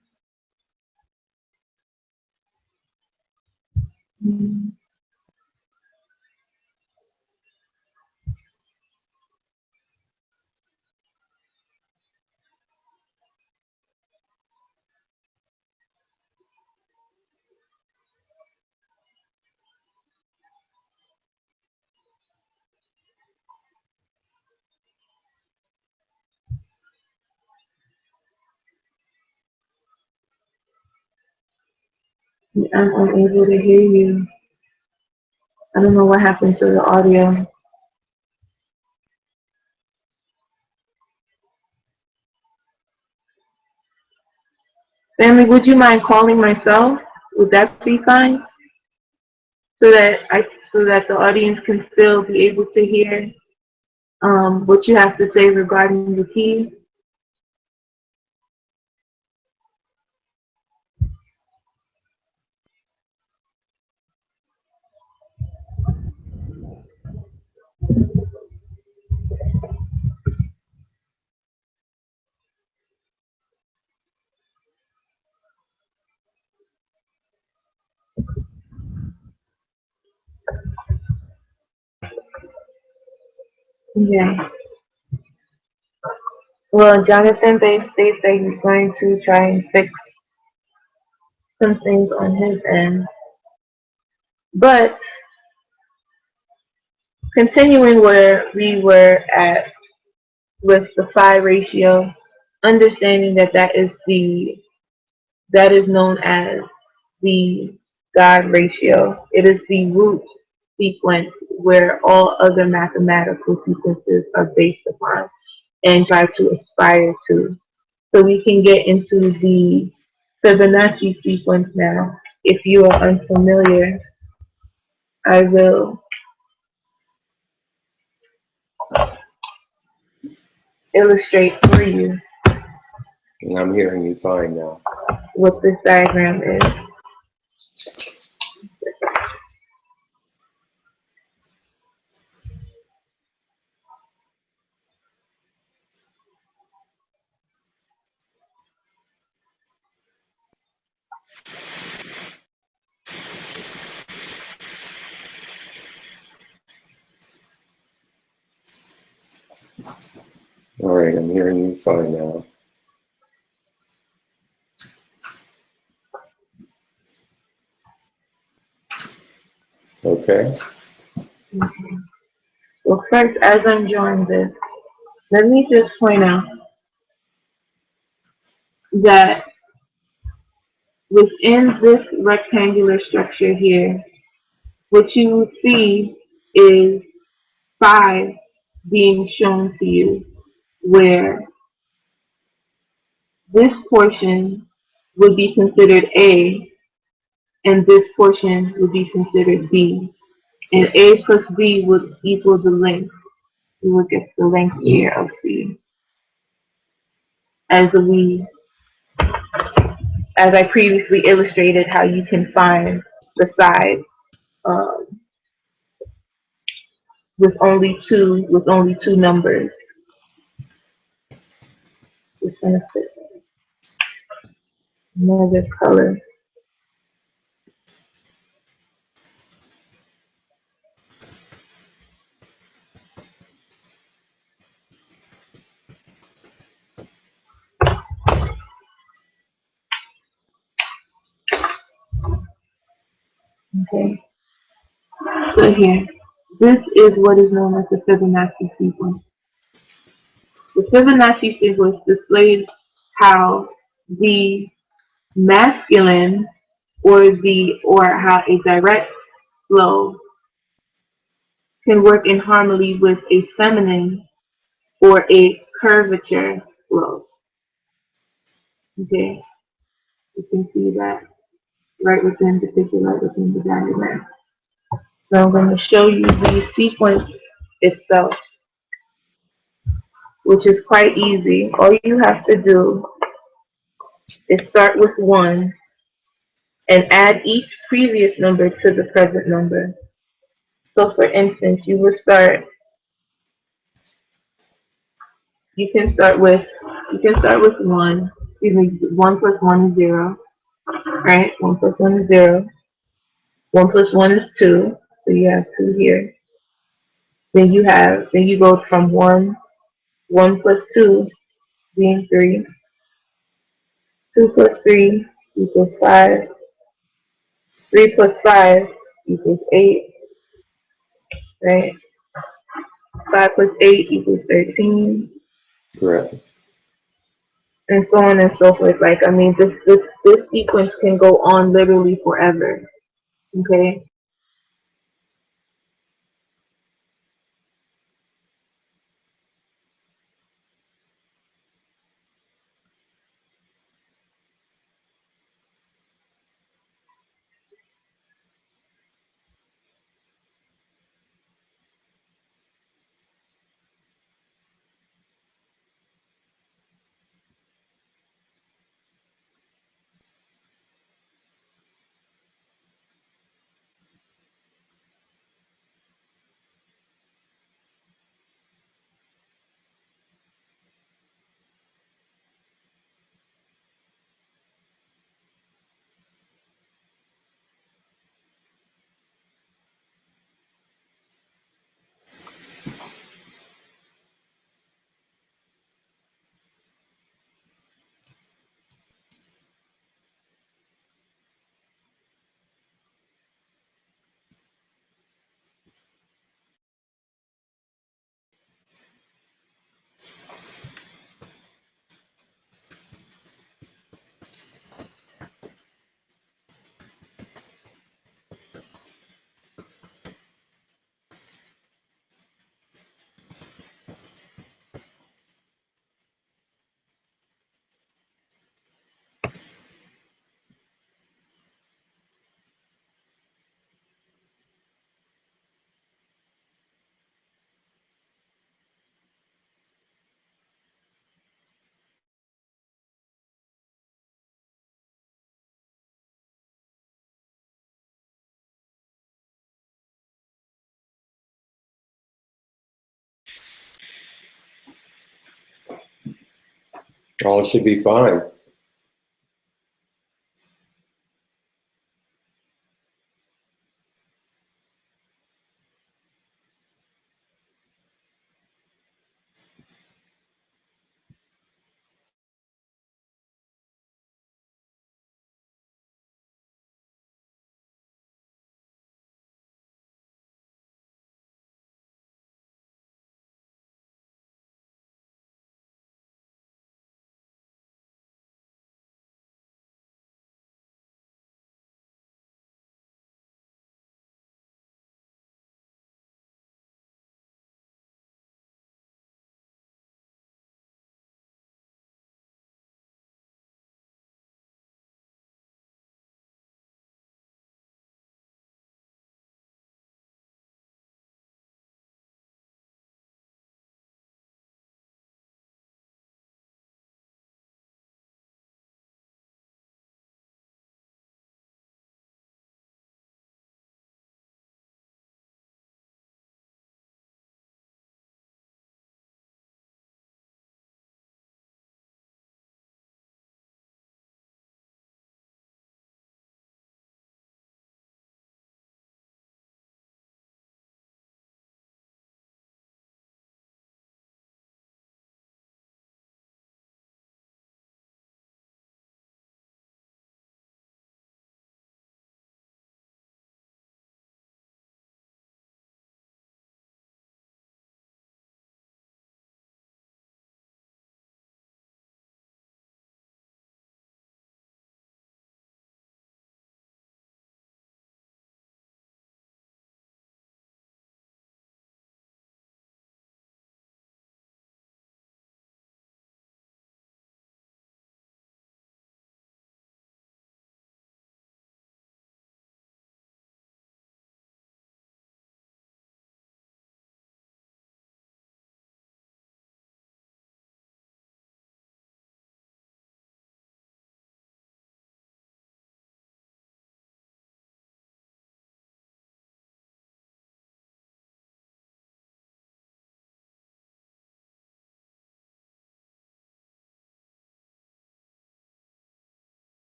S4: I'm unable to hear you. I don't know what happened to the audio. Family, would you mind calling myself? Would that be fine? So that the audience can still be able to hear what you have to say regarding the keys. Yeah. Well, Jonathan Bey states that he's going to try and fix some things on his end. But continuing where we were at with the phi ratio, understanding that that is known as the God ratio. It is the root sequence where all other mathematical sequences are based upon and try to aspire to. So we can get into the Fibonacci sequence now. If you are unfamiliar, I will illustrate for you
S5: And I'm hearing you fine now.
S4: what this diagram is.
S5: All right, I'm hearing you fine now. Okay.
S4: Well, first, as I'm drawing this, let me just point out that within this rectangular structure here, what you will see is 5 being shown to you, where this portion would be considered A, and this portion would be considered B. And A plus B would equal the length. We would get the length here of C. As I previously illustrated how you can find the side um, with only two numbers. Just gonna put another color. Okay. So here, this is what is known as the Fibonacci sequence. The Fibonacci sequence displays how the masculine or how a direct flow can work in harmony with a feminine or a curvature flow. Okay, you can see that right within the diagram. So I'm going to show you the sequence itself, which is quite easy. All you have to do is start with 1 and add each previous number to the present number. So for instance, you can start with 1. Excuse me, 1 plus 1 is 0. Right? 1 plus 1 is 0. 1 plus 1 is 2. So you have 2 here. Then you go from 1 plus 2 being 3. 2 plus 3 equals 5. 3 plus 5 equals 8. Right? 5 plus 8 equals 13.
S5: Correct.
S4: And so on and so forth. Like, I mean, this sequence can go on literally forever. Okay?
S5: All should be fine.